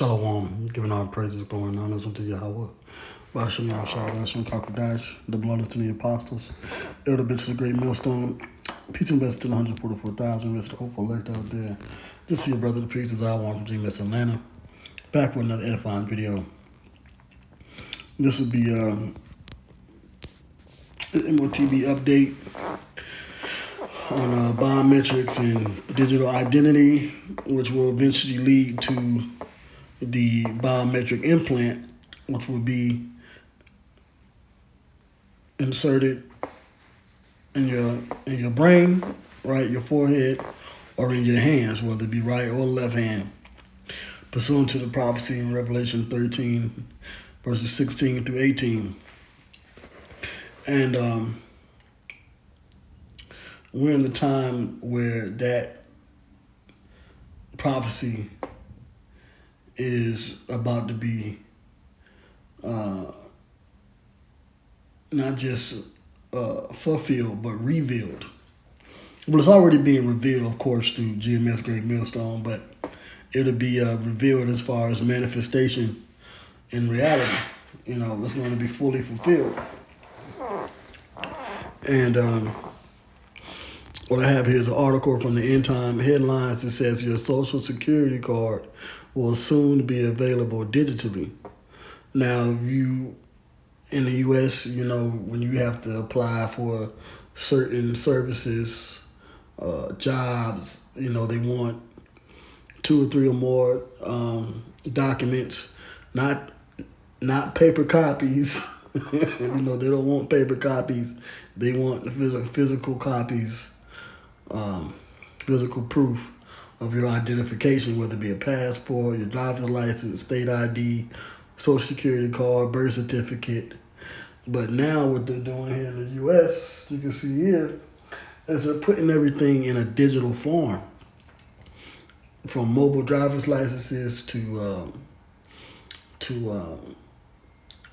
Shalom, giving all praises, glory, and honors unto Yahweh. Bashim Yahshua, Bashim Kakadash, the blood to the apostles. Elder Bishop, the great millstone. Peace and blessings to the 144,000. Rest of the hopeful elect out there. Just see your brother, the priest, as I want from G-Mess Atlanta. Back with another edifying video. This will be an Motb update on biometrics and digital identity, which will eventually lead to the biometric implant, which will be inserted in your brain, right, your forehead, or in your hands, whether it be right or left hand, pursuant to the prophecy in Revelation 13, verses 16 through 18. And we're in the time where that prophecy is about to be not just fulfilled, but revealed. Well, it's already being revealed, of course, through GMS Great Millstone, but it'll be revealed as far as manifestation in reality. You know, it's going to be fully fulfilled. And what I have here is an article from the End Time Headlines that says your Social Security card will soon be available digitally. Now, you in the U.S., you know, when you have to apply for certain services, jobs, you know, they want 2 or 3 or more documents, not paper copies. You know, they don't want paper copies. They want physical copies, physical proof of your identification, whether it be a passport, your driver's license, state ID, social security card, birth certificate. But now what they're doing here in the U.S., you can see here, is they're putting everything in a digital form, from mobile driver's licenses to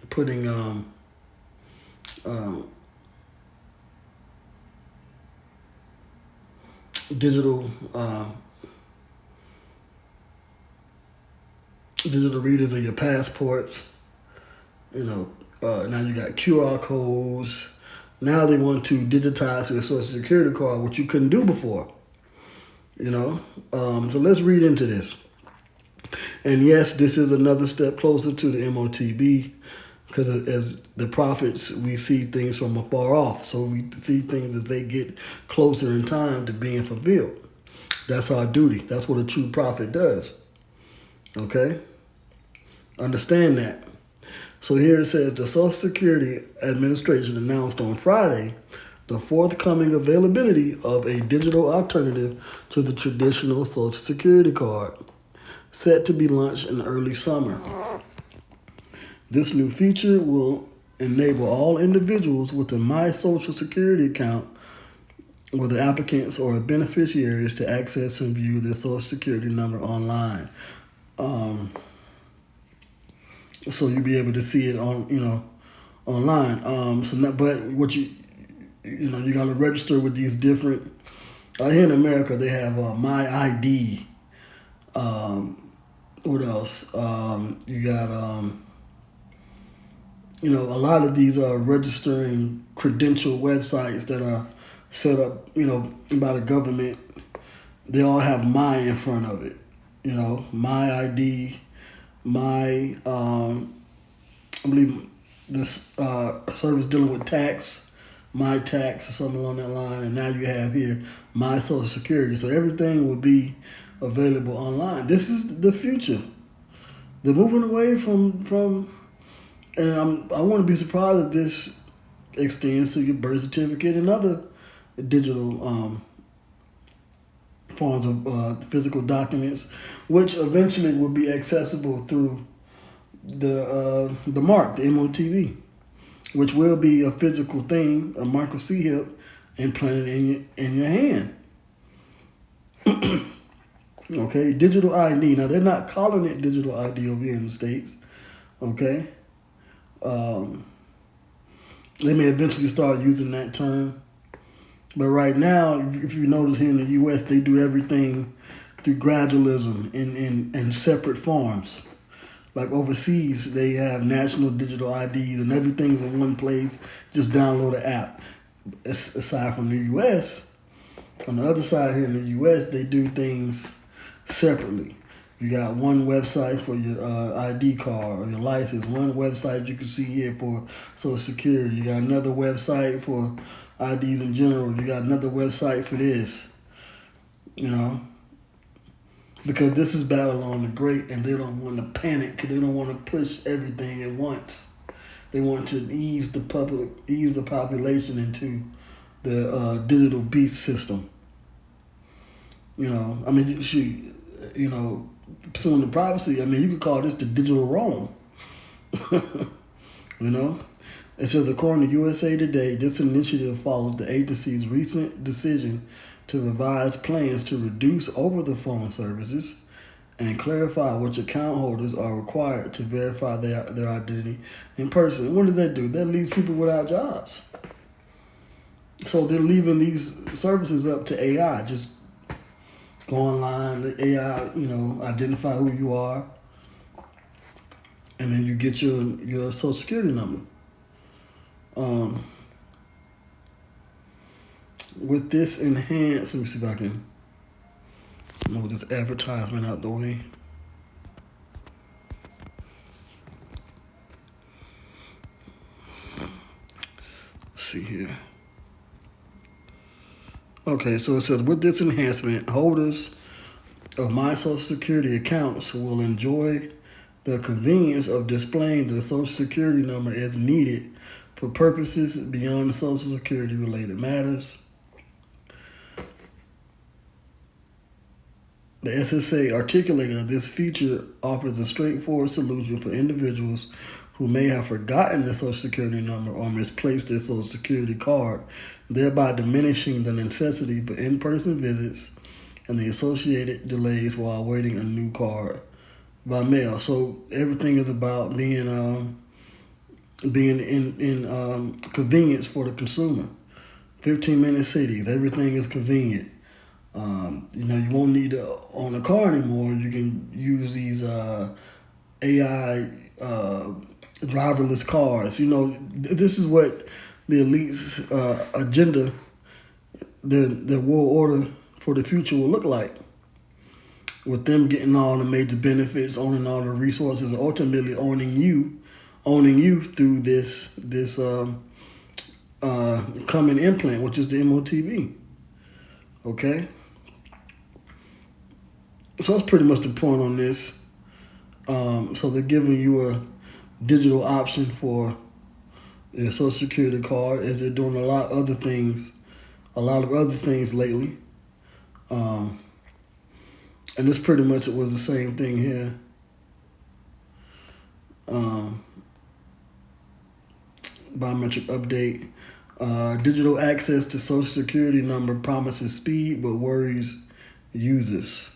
putting digital readers of your passports. You know, now you got QR codes. Now they want to digitize your social security card, which you couldn't do before. You know, so let's read into this. And yes, this is another step closer to the Motb, because as the prophets, we see things from afar off. So we see things as they get closer in time to being fulfilled. That's our duty. That's what a true prophet does. Okay? Understand that. So here it says, the Social Security Administration announced on Friday the forthcoming availability of a digital alternative to the traditional Social Security card, set to be launched in early summer. This new feature will enable all individuals with a My Social Security account, whether applicants or beneficiaries, to access and view their Social Security number online. So you'll be able to see it on, online. But what you got to register with these different. Here in America, they have My ID. What else? You got a lot of these are registering credential websites that are set up, by the government. They all have My in front of it. My ID, My, I believe this service dealing with tax, My Tax or something along that line. And now you have here My Social Security. So everything will be available online. This is the future. They're moving away from and I wouldn't be surprised if this extends to your birth certificate and other digital forms of physical documents, which eventually will be accessible through the mark, the Motb, which will be a physical thing, a micro C-hip implanted in your hand. Okay, digital ID. Now they're not calling it digital ID over here in the States. Okay. They may eventually start using that term. But right now, if you notice here in the U.S., they do everything through gradualism in separate forms. like overseas, they have national digital IDs and everything's in one place. Just download the app. Aside from the U.S., on the other side here in the U.S., they do things separately. You got one website for your ID card or your license. One website you can see here for Social Security. You got another website for IDs in general. You got another website for this. You know, because this is Babylon the Great, and they don't want to panic because they don't want to push everything at once. They want to ease the population into the digital beast system. You know, I mean, you know, pursuing the privacy. I mean, you could call this the digital Rome. You know, it says according to USA Today, this initiative follows the agency's recent decision to revise plans to reduce over-the-phone services and clarify which account holders are required to verify their identity in person. What does that do? That leaves people without jobs. So they're leaving these services up to AI. Just go online, let AI, you know, identify who you are, and then you get your Social Security number. With this enhanced, let me see if I can move this advertisement out the way. Let's see here. Okay, so it says, with this enhancement, holders of my Social Security accounts will enjoy the convenience of displaying the Social Security number as needed for purposes beyond Social Security related matters. The SSA articulated that this feature offers a straightforward solution for individuals who may have forgotten their Social Security number or misplaced their Social Security card, thereby diminishing the necessity for in-person visits and the associated delays while awaiting a new card by mail. So everything is about being in convenience for the consumer. 15-minute cities, everything is convenient. You know, you won't need to own a car anymore. You can use these AI driverless cars. You know, this is what the elite's agenda, their world order for the future will look like. With them getting all the major benefits, owning all the resources, and ultimately owning you through this coming implant, which is the Motb. Okay. So that's pretty much the point on this. So they're giving you a digital option for your Social Security card, as they're doing a lot of other things lately. And this pretty much was the same thing here. Biometric update. Digital access to Social Security number promises speed but worries users.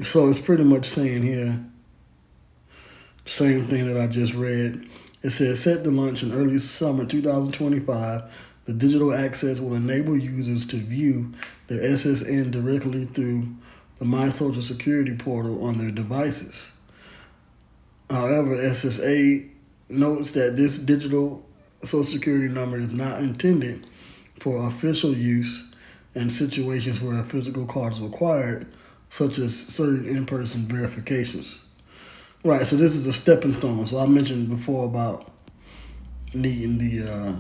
So it's pretty much saying here, same thing that I just read. It says, set to launch in early summer 2025, the digital access will enable users to view their SSN directly through the My Social Security portal on their devices. However, SSA notes that this digital Social Security number is not intended for official use in situations where a physical card is required, such as certain in-person verifications. Right, so this is a stepping stone. So I mentioned before about needing the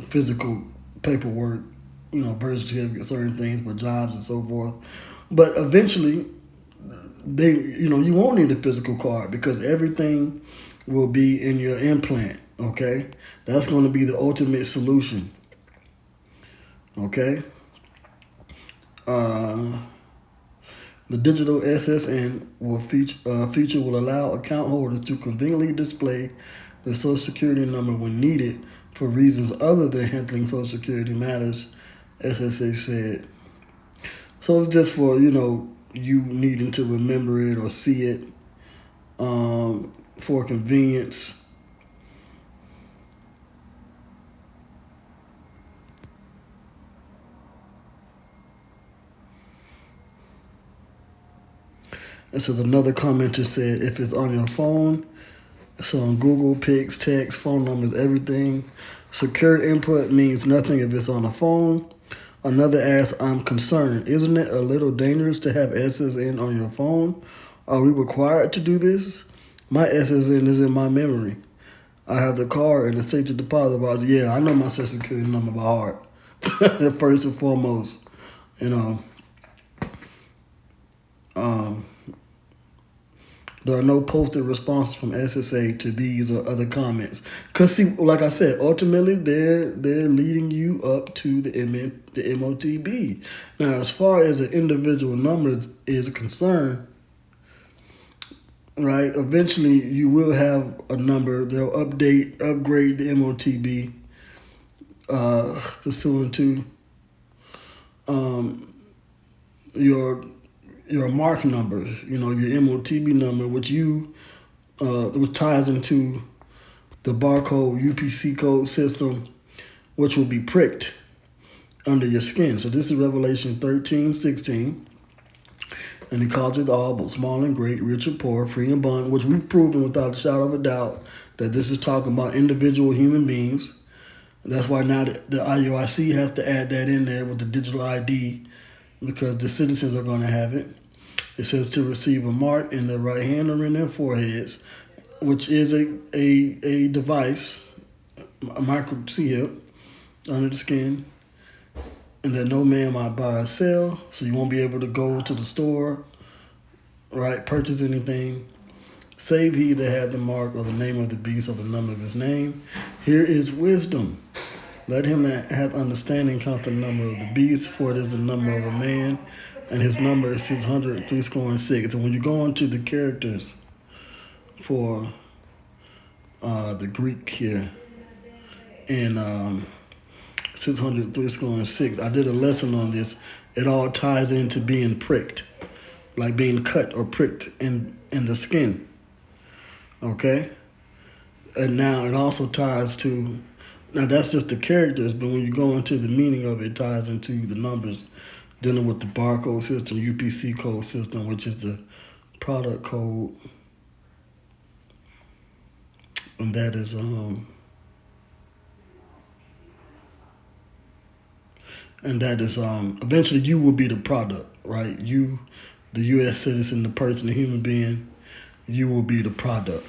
physical paperwork, you know, birth certificate, certain things for jobs and so forth. But eventually, you won't need a physical card because everything will be in your implant. Okay, that's going to be the ultimate solution. Okay. The digital SSN feature will allow account holders to conveniently display their Social Security number when needed for reasons other than handling Social Security matters, SSA said. So it's just for, you needing to remember it or see it for convenience. It says another commenter said if it's on your phone, it's on Google, pics, text, phone numbers, everything. Secure input means nothing if it's on a phone. Another asks, I'm concerned. Isn't it a little dangerous to have SSN on your phone? Are we required to do this? My SSN is in my memory. I have the card and the safety deposit box. Yeah, I know my social security number by heart. First and foremost, you know. Um, there are no posted responses from SSA to these or other comments. Cause see, like I said, ultimately they're leading you up to the MOTB. Now, as far as the individual numbers is concerned, right? Eventually, you will have a number. They'll upgrade the MOTB pursuant to your mark number. You know, your MOTB number, which ties into the barcode UPC code system, which will be pricked under your skin. So this is Revelation 13:16. And he calls it all, both small and great, rich and poor, free and bond, which we've proven without a shadow of a doubt that this is talking about individual human beings. And that's why now the IUIC has to add that in there with the digital ID, because the citizens are going to have it. It says to receive a mark in their right hand or in their foreheads, which is a device, a microchip under the skin, and that no man might buy or sell, so you won't be able to go to the store, right, purchase anything, save he that had the mark or the name of the beast or the number of his name. Here is wisdom. Let him that hath understanding count the number of the beast, for it is the number of a man, and his number is 666. And when you go into the characters for the Greek here, and 666, I did a lesson on this. It all ties into being pricked, like being cut or pricked in the skin. Okay? And now it also ties to, now that's just the characters, but when you go into the meaning of it, it ties into the numbers dealing with the barcode system, UPC code system, which is the product code. And that is eventually you will be the product, right? You, the U.S. citizen, the person, the human being, you will be the product.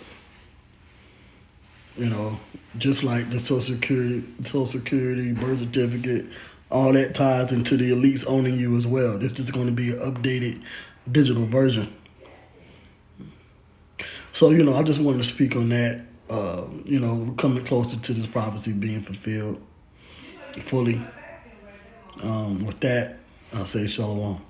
You know, just like the Social Security, birth certificate, all that ties into the elites owning you as well. This is going to be an updated digital version. So, you know, I just wanted to speak on that. You know, we're coming closer to this prophecy being fulfilled fully. With that, I'll say shalom.